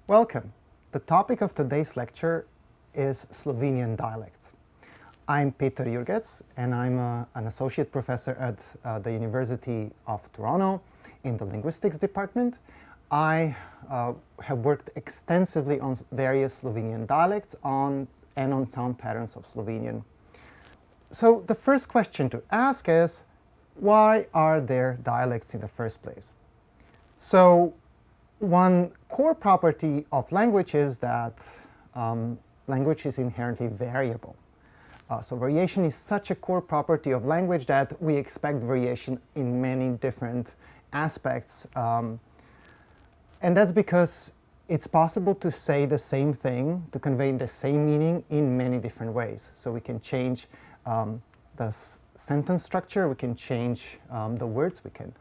Welcome. The topic of today's lecture is Slovenian dialects. I'm Peter Jurgec, and I'm an associate professor at the University of Toronto in the Linguistics department. I have worked extensively on various Slovenian dialects and on sound patterns of Slovenian. So the first question to ask is, why are there dialects in the first place? So one core property of language is that language is inherently variable. So variation is such a core property of language that we expect variation in many different aspects. And that's because it's possible to say the same thing, to convey the same meaning in many different ways. So we can change the sentence structure, we can change the words, we can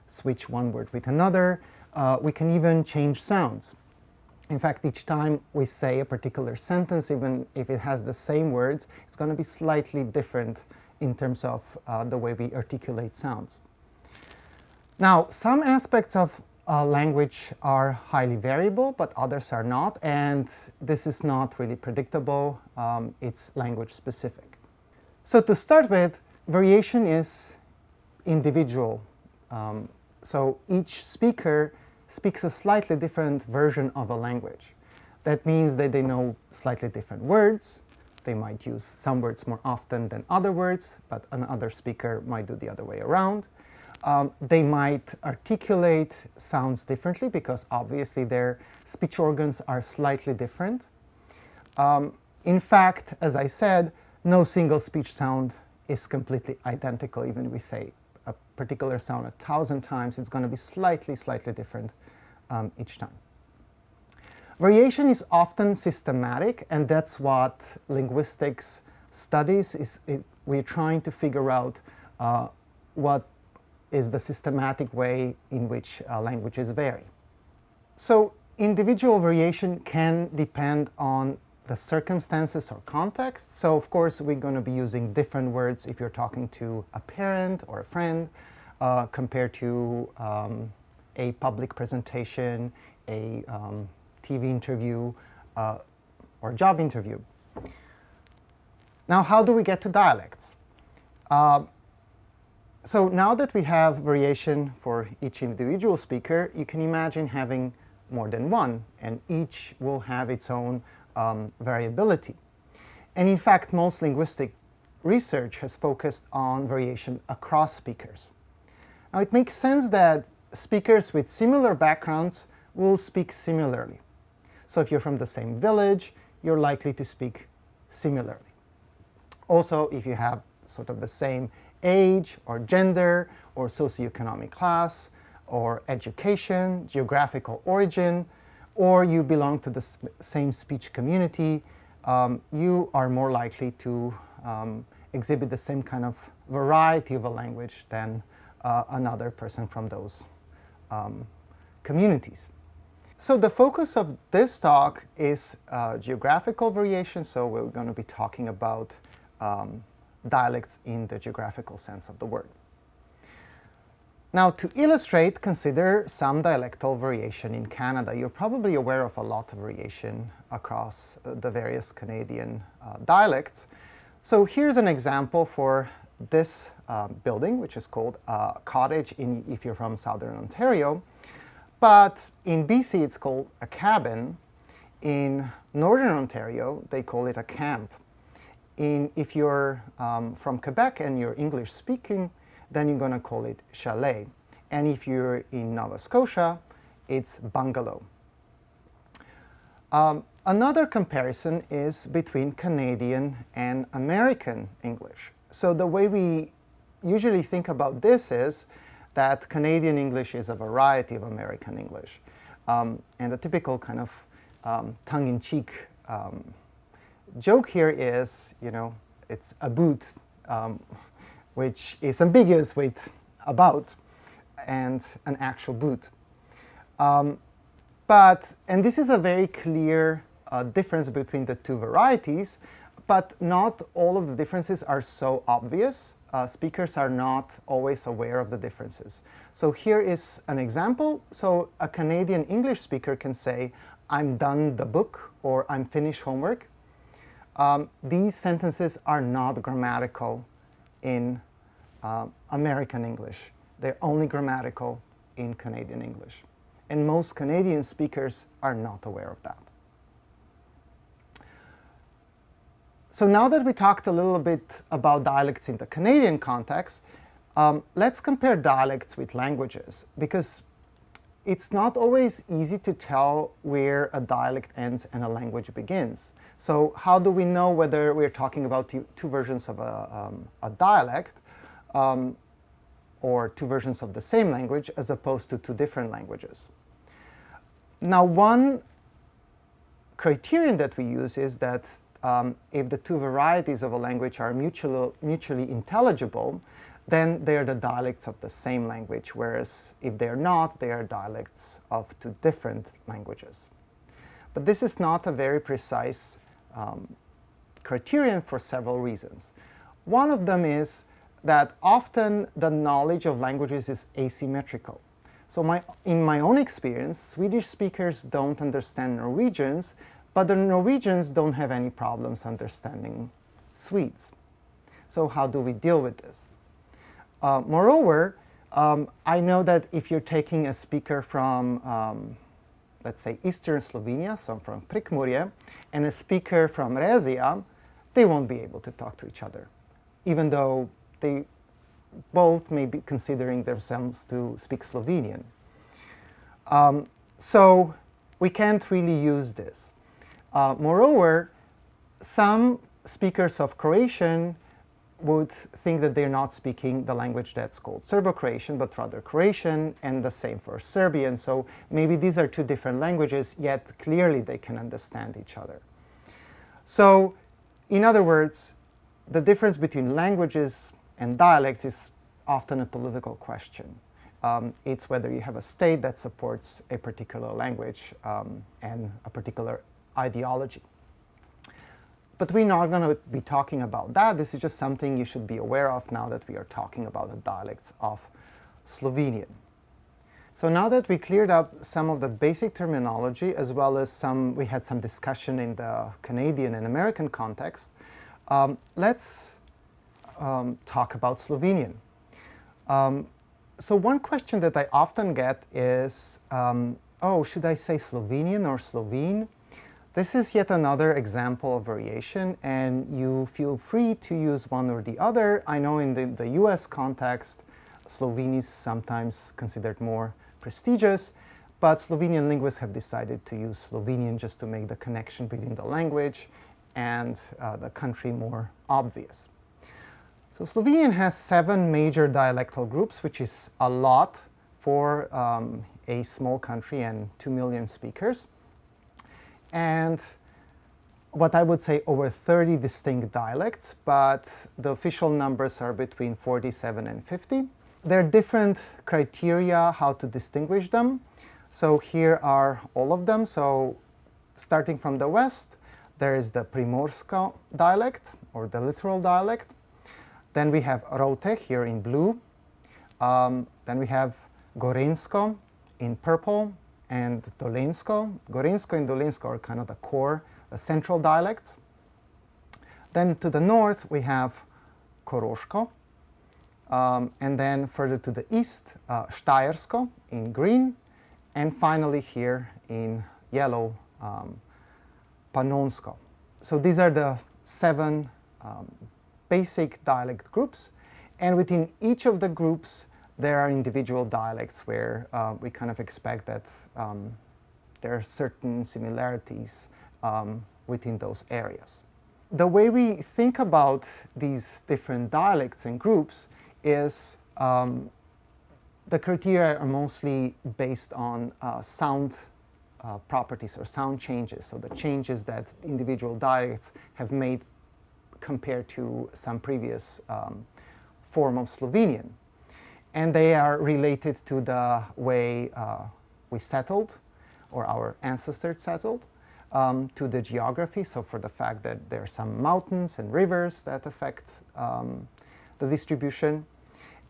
switch one word with another, we can even change sounds. In fact, each time we say a particular sentence, even if it has the same words, it's going to be slightly different in terms of the way we articulate sounds. Now, some aspects of language are highly variable, but others are not, and this is not really predictable. It's language specific. So to start with, variation is individual. So each speaker speaks a slightly different version of a language. That means that they know slightly different words. They might use some words more often than other words, but another speaker might do the other way around. They might articulate sounds differently because obviously their speech organs are slightly different. In fact, as I said, no single speech sound is completely identical. Even if we say a particular sound 1,000 times, it's going to be slightly different each time. Variation is often systematic, and that's what linguistics studies. We're trying to figure out what is the systematic way in which languages vary. So individual variation can depend on the circumstances or context. So of course we're going to be using different words if you're talking to a parent or a friend compared to a public presentation, a TV interview, or job interview. Now, how do we get to dialects? So now that we have variation for each individual speaker, you can imagine having more than one, and each will have its own variability. And in fact, most linguistic research has focused on variation across speakers. Now, it makes sense that speakers with similar backgrounds will speak similarly. So if you're from the same village, you're likely to speak similarly. Also, if you have sort of the same age or gender or socioeconomic class or education, geographical origin, or you belong to the same speech community, you are more likely to exhibit the same kind of variety of a language than another person from those communities. So the focus of this talk is geographical variation, so we're going to be talking about dialects in the geographical sense of the word. Now, to illustrate, consider some dialectal variation in Canada. You're probably aware of a lot of variation across the various Canadian dialects. So here's an example for this building, which is called a cottage if you're from Southern Ontario. But in BC, it's called a cabin. In Northern Ontario, they call it a camp. If you're from Quebec and you're English speaking, then you're going to call it chalet. And if you're in Nova Scotia, it's bungalow. Another comparison is between Canadian and American English. So the way we usually think about this is that Canadian English is a variety of American English. And the typical kind of tongue-in-cheek joke here is, it's a boot, which is ambiguous with about and an actual boot. And this is a very clear difference between the two varieties, but not all of the differences are so obvious. Speakers are not always aware of the differences. So here is an example. So a Canadian English speaker can say, I'm done the book or I'm finished homework. These sentences are not grammatical in American English. They're only grammatical in Canadian English. And most Canadian speakers are not aware of that. So now that we talked a little bit about dialects in the Canadian context, let's compare dialects with languages, because it's not always easy to tell where a dialect ends and a language begins. So how do we know whether we're talking about two versions of a dialect or two versions of the same language as opposed to two different languages? Now, one criterion that we use is that if the two varieties of a language are mutually intelligible, then they are the dialects of the same language, whereas if they are not, they are dialects of two different languages. But this is not a very precise criterion for several reasons. One of them is that often the knowledge of languages is asymmetrical. So in my own experience, Swedish speakers don't understand Norwegians, but the Norwegians don't have any problems understanding Swedes. So how do we deal with this? Moreover, I know that if you're taking a speaker from, let's say, Eastern Slovenia, so from Prekmurje, and a speaker from Rezija, they won't be able to talk to each other, even though they both may be considering themselves to speak Slovenian. So we can't really use this. Moreover, some speakers of Croatian would think that they're not speaking the language that's called Serbo-Croatian, but rather Croatian, and the same for Serbian. So maybe these are two different languages, yet clearly they can understand each other. So, in other words, the difference between languages and dialects is often a political question. It's whether you have a state that supports a particular language and a particular ideology. But we're not going to be talking about that. This is just something you should be aware of now that we are talking about the dialects of Slovenian. So now that we cleared up some of the basic terminology, as well as we had some discussion in the Canadian and American context, let's talk about Slovenian. So one question that I often get is, oh, should I say Slovenian or Slovene? This is yet another example of variation, and you feel free to use one or the other. I know in the US context, Slovene is sometimes considered more prestigious, but Slovenian linguists have decided to use Slovenian just to make the connection between the language and the country more obvious. So Slovenian has 7 major dialectal groups, which is a lot for a small country and 2 million speakers. And what I would say over 30 distinct dialects, but the official numbers are between 47 and 50. There are different criteria how to distinguish them. So here are all of them. So starting from the west, there is the Primorsko dialect, or the literal dialect. Then we have Rote here in blue. Then we have Gorensko in purple, and Dolensko. Gorensko and Dolensko are kind of the core, the central dialects. Then to the north we have Koroško, and then further to the east, Štajersko in green, and finally here in yellow, Panonsko. So these are the 7 basic dialect groups, and within each of the groups there are individual dialects where we kind of expect that there are certain similarities within those areas. The way we think about these different dialects and groups is the criteria are mostly based on sound properties or sound changes, so the changes that individual dialects have made compared to some previous form of Slovenian. And they are related to the way we settled, or our ancestors settled, to the geography, so for the fact that there are some mountains and rivers that affect the distribution.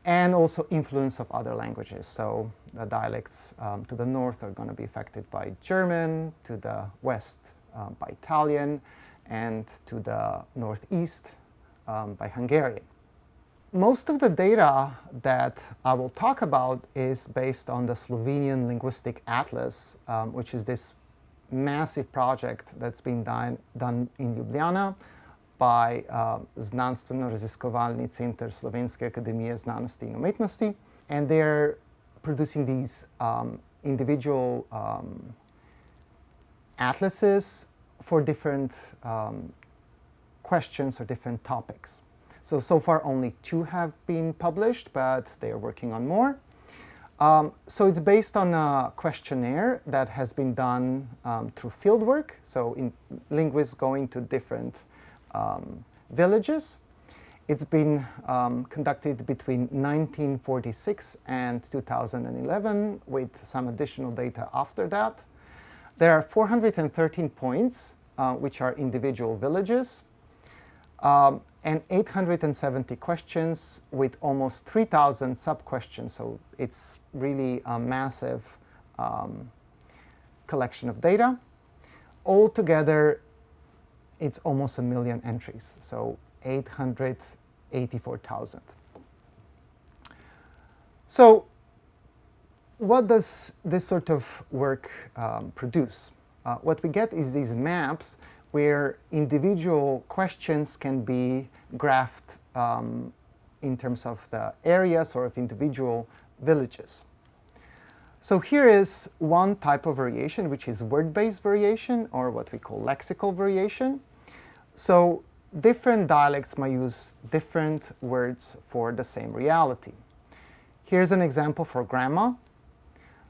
and also influence of other languages. So the dialects to the north are going to be affected by German, to the west by Italian, and to the northeast by Hungarian. Most of the data that I will talk about is based on the Slovenian Linguistic Atlas, which is this massive project that's been done in Ljubljana by Znanstveno-raziskovalni center Slovenske akademije znanosti in umetnosti, and they're producing these individual atlases for different questions or different topics. So far only 2 have been published, but they are working on more. So it's based on a questionnaire that has been done through fieldwork, so linguists going to different villages. It's been conducted between 1946 and 2011 with some additional data after that. There are 413 points, which are individual villages, and 870 questions with almost 3,000 sub-questions. So it's really a massive collection of data. Altogether, it's almost 1 million entries, so 884,000. So what does this sort of work produce? What we get is these maps where individual questions can be graphed in terms of the areas or of individual villages. So here is one type of variation, which is word-based variation, or what we call lexical variation. So different dialects might use different words for the same reality. Here's an example for grandma.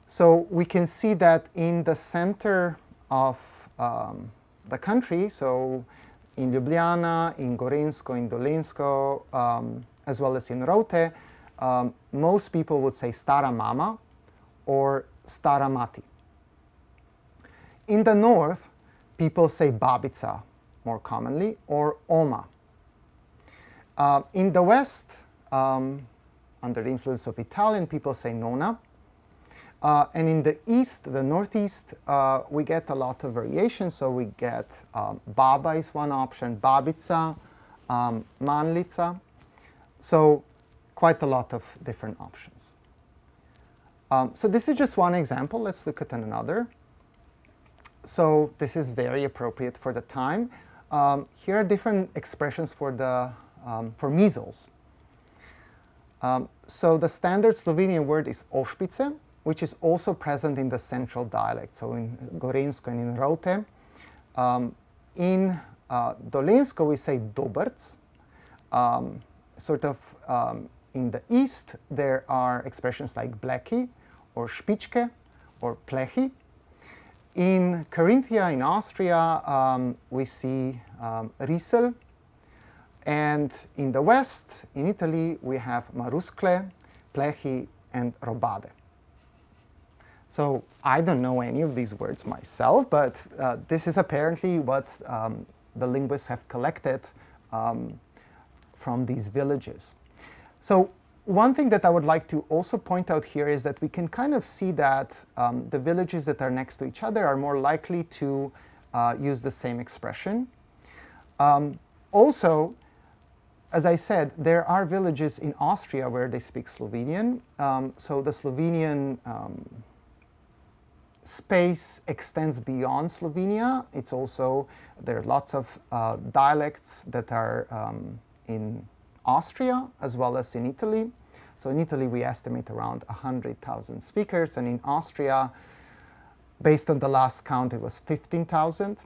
So we can see that in the center of the country, so in Ljubljana, in Gorenjsko, in Dolenjsko, as well as in Rote, most people would say stara mama or stara mati. In the north, people say babica more commonly, or oma. In the west, under the influence of Italian, people say nonna. And in the east, the northeast, we get a lot of variation. So we get baba is one option, babica, manlica. So quite a lot of different options. So this is just one example. Let's look at another. So this is very appropriate for the time. Here are different expressions for measles. So the standard Slovenian word is ošpice, which is also present in the central dialect, so in Gorenjsko and in Rote. In Dolenjsko we say dobrc. In the east there are expressions like bleki or špičke or plehi. In Carinthia, in Austria, we see risel. And in the west, in Italy, we have maruskle, plehi, and robade. So I don't know any of these words myself, but this is apparently what the linguists have collected from these villages. So one thing that I would like to also point out here is that we can kind of see that the villages that are next to each other are more likely to use the same expression. Also, as I said, there are villages in Austria where they speak Slovenian. So the Slovenian space extends beyond Slovenia. It's also, there are lots of dialects that are in Austria as well as in Italy. So in Italy we estimate around 100,000 speakers, and in Austria, based on the last count, it was 15,000.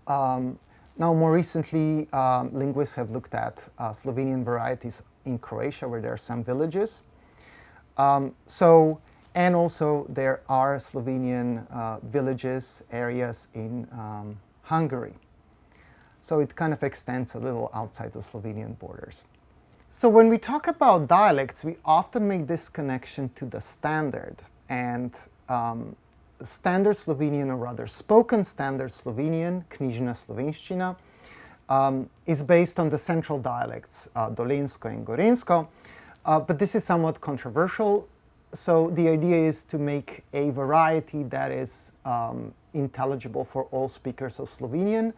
Now more recently, linguists have looked at Slovenian varieties in Croatia, where there are some villages. And also there are Slovenian villages, areas in Hungary. So it kind of extends a little outside the Slovenian borders. So when we talk about dialects, we often make this connection to the standard. And standard Slovenian, or rather spoken standard Slovenian, knjižna slovenščina, is based on the central dialects, Dolenjsko and Gorenjsko. But this is somewhat controversial. So the idea is to make a variety that is intelligible for all speakers of Slovenian,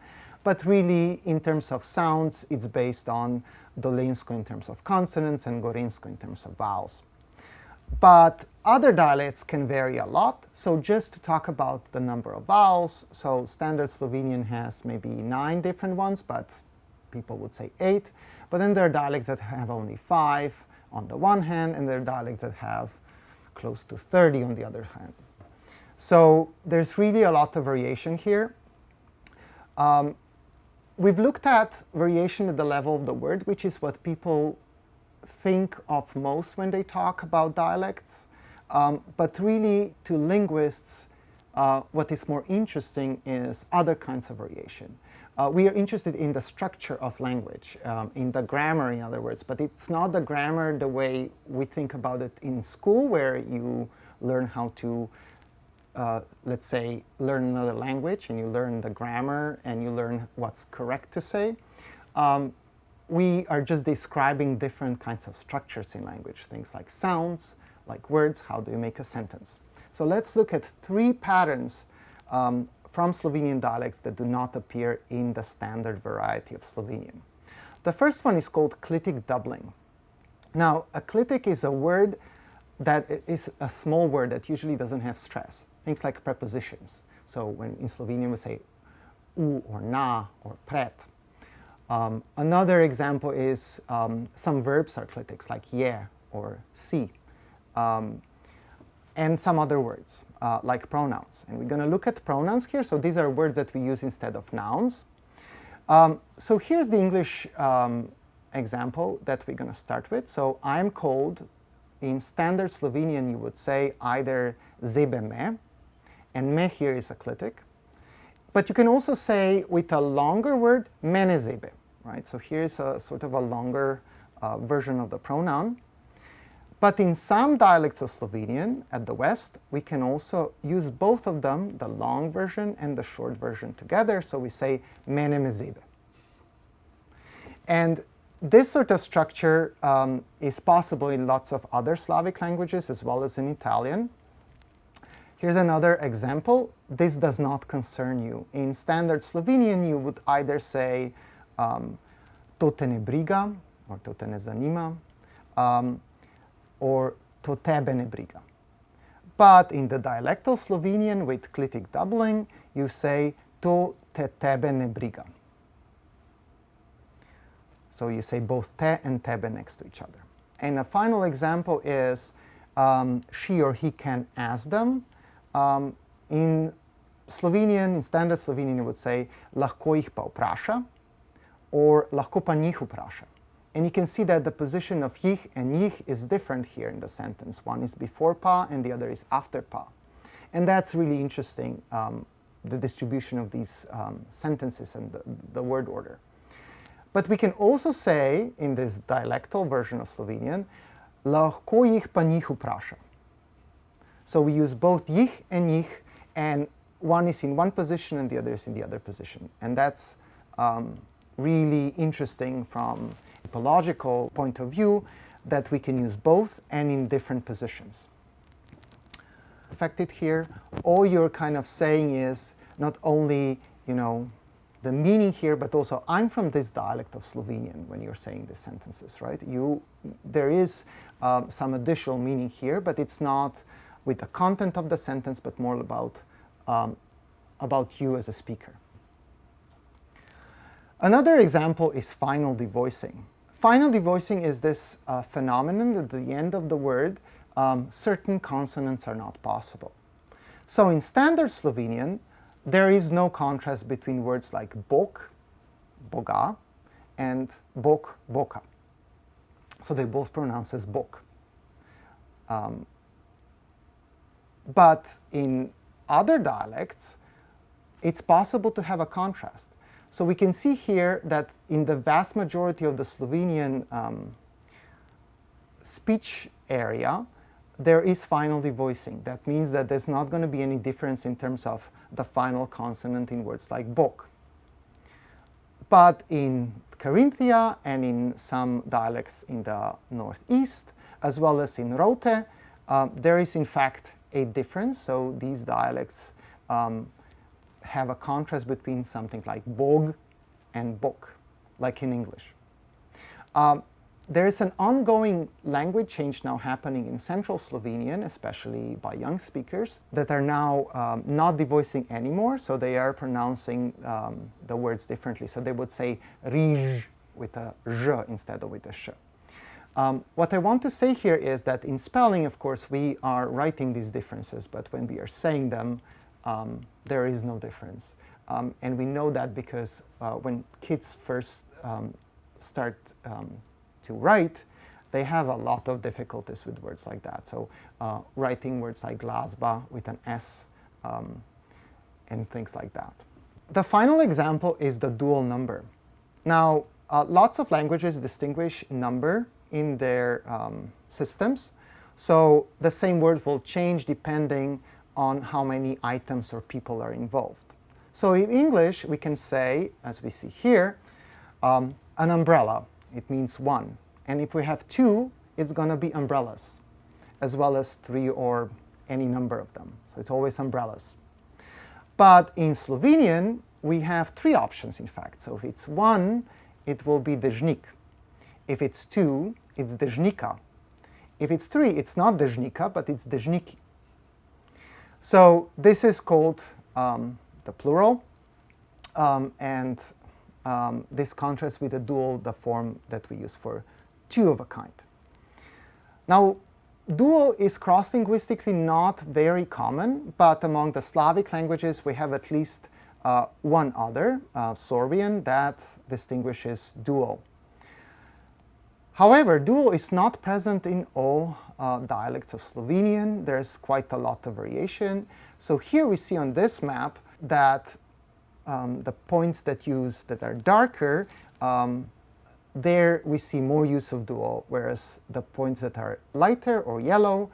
but really in terms of sounds, it's based on Dolenjsko in terms of consonants and Gorenjsko in terms of vowels. But other dialects can vary a lot. So just to talk about the number of vowels, so standard Slovenian has maybe 9 different ones, but people would say 8. But then there are dialects that have only 5 on the one hand, and there are dialects that have close to 30 on the other hand. So there's really a lot of variation here. We've looked at variation at the level of the word, which is what people think of most when they talk about dialects. But really, to linguists, what is more interesting is other kinds of variation. We are interested in the structure of language, in the grammar, in other words, but it's not the grammar the way we think about it in school, where you learn how to, let's say, learn another language, and you learn the grammar, and you learn what's correct to say. We are just describing different kinds of structures in language, things like sounds, like words, how do you make a sentence. So let's look at 3 patterns from Slovenian dialects that do not appear in the standard variety of Slovenian. The first one is called clitic doubling. Now, a clitic is a word that is a small word that usually doesn't have stress, things like prepositions. So when in Slovenian we say u or na or pred. Another example is some verbs are clitics, like je or si, and some other words, like pronouns. And we're going to look at pronouns here. So these are words that we use instead of nouns. So here's the English example that we're going to start with. So I'm cold. In standard Slovenian, you would say either zebe me, and me here is a clitic. But you can also say with a longer word, mene zebe, right? So here's a sort of a longer version of the pronoun. But in some dialects of Slovenian at the West, we can also use both of them, the long version and the short version together. So we say mene me zebe. And this sort of structure is possible in lots of other Slavic languages as well as in Italian. Here's another example. This does not concern you. In standard Slovenian, you would either say to te ne briga, or to te ne zanima, or to tebe ne briga. But in the dialectal Slovenian with clitic doubling, you say to te tebe ne briga. So you say both te and tebe next to each other. And a final example is she or he can ask them. In Slovenian, in standard Slovenian, you would say lahko jih pa vpraša, or lahko pa njih vpraša. And you can see that the position of jih and njih is different here in the sentence. One is before pa and the other is after pa. And that's really interesting, the distribution of these sentences and the word order. But we can also say, in this dialectal version of Slovenian, lahko jih pa njih vpraša. So we use both jih and njih, and one is in one position and the other is in the other position. And that's really interesting from a typological point of view, that we can use both and in different positions. Affected here, all you're kind of saying is not only, you know, the meaning here, but also I'm from this dialect of Slovenian when you're saying these sentences, right? There is some additional meaning here, but it's not with the content of the sentence, but more about you as a speaker. Another example is final devoicing. Final devoicing is this phenomenon that at the end of the word, certain consonants are not possible. So in standard Slovenian, there is no contrast between words like bog, boga, and bog, boka. So they both pronounce as bog. But in other dialects, it's possible to have a contrast. So we can see here that in the vast majority of the Slovenian speech area, there is final devoicing. That means that there's not going to be any difference in terms of the final consonant in words like bog. But in Carinthia and in some dialects in the northeast, as well as in Rote, there is in fact a difference. So these dialects have a contrast between something like bog and bok, like in English. There is an ongoing language change now happening in Central Slovenian, especially by young speakers, that are now not devoicing anymore, so they are pronouncing the words differently. So they would say riž with a ž instead of with a sh. What I want to say here is that in spelling, of course, we are writing these differences, but when we are saying them, there is no difference. And we know that because when kids first start to write, they have a lot of difficulties with words like that. So writing words like glasba with an S and things like that. The final example is the dual number. Now, lots of languages distinguish number in their systems. So the same word will change depending on how many items or people are involved. So in English, we can say, as we see here, an umbrella. It means one. And if we have two, it's going to be umbrellas, as well as three or any number of them. So it's always umbrellas. But in Slovenian, we have three options, in fact. So if it's one, it will be dežnik. If it's two, it's dežnika. If it's three, it's not dežnika, but it's dežniki. So this is called the plural, and this contrasts with the dual, the form that we use for two of a kind. Now, dual is cross-linguistically not very common, but among the Slavic languages we have at least one other, Sorbian, that distinguishes dual. However, dual is not present in all dialects of Slovenian. There's quite a lot of variation. So here we see on this map that the points that are darker, there we see more use of dual, whereas the points that are lighter or yellow,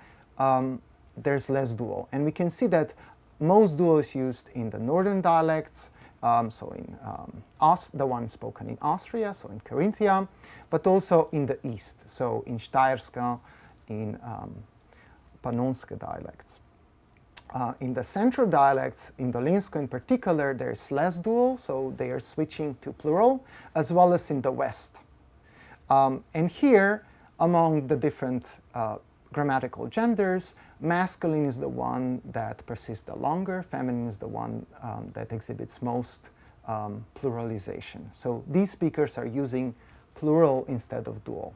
there's less dual. And we can see that most dual is used in the northern dialects, so in the one spoken in Austria, so in Carinthia, but also in the east, so in Štajerska, in Pannonske dialects. In the central dialects, in Dolenjsko in particular, there's less dual, so they are switching to plural, as well as in the west. And here, among the different grammatical genders, masculine is the one that persists the longer, feminine is the one that exhibits most pluralization. So these speakers are using plural instead of dual.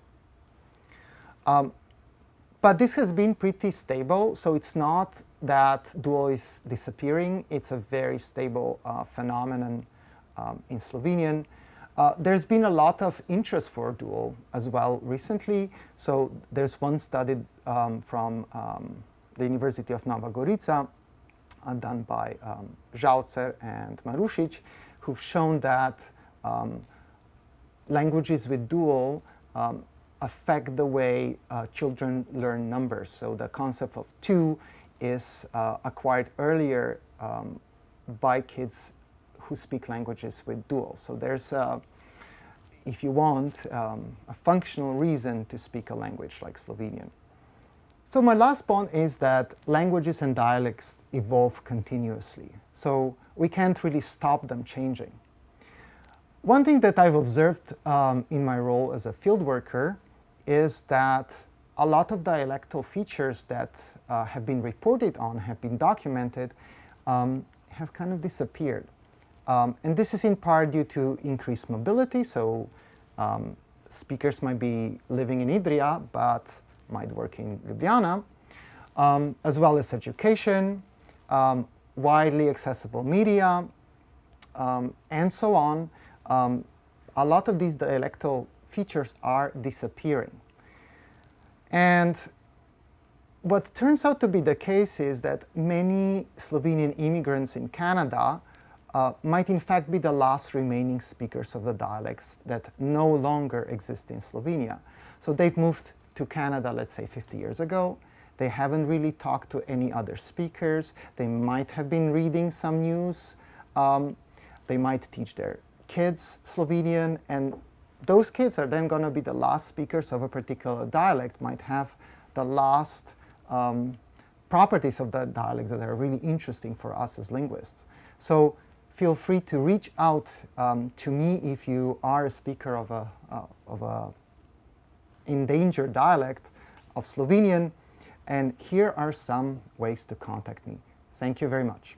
But this has been pretty stable, so it's not that dual is disappearing. It's a very stable phenomenon in Slovenian. There's been a lot of interest for dual as well recently. So there's one study from the University of Nova Gorica done by Žalcer and Marušič, who've shown that languages with dual affect the way children learn numbers. So the concept of two is acquired earlier by kids who speak languages with dual. So there's, if you want, a functional reason to speak a language like Slovenian. So my last point is that languages and dialects evolve continuously. So we can't really stop them changing. One thing that I've observed in my role as a field worker is that a lot of dialectal features that have been reported on, have been documented, have kind of disappeared. And this is in part due to increased mobility, so speakers might be living in Idrija, but might work in Ljubljana, as well as education, widely accessible media, and so on. A lot of these dialectal features are disappearing. And what turns out to be the case is that many Slovenian immigrants in Canada might in fact be the last remaining speakers of the dialects that no longer exist in Slovenia. So they've moved to Canada, let's say 50 years ago. They haven't really talked to any other speakers. They might have been reading some news. They might teach their kids Slovenian, and those kids are then going to be the last speakers of a particular dialect, might have the last properties of the dialect that are really interesting for us as linguists. So feel free to reach out to me if you are a speaker of a endangered dialect of Slovenian, and here are some ways to contact me. Thank you very much.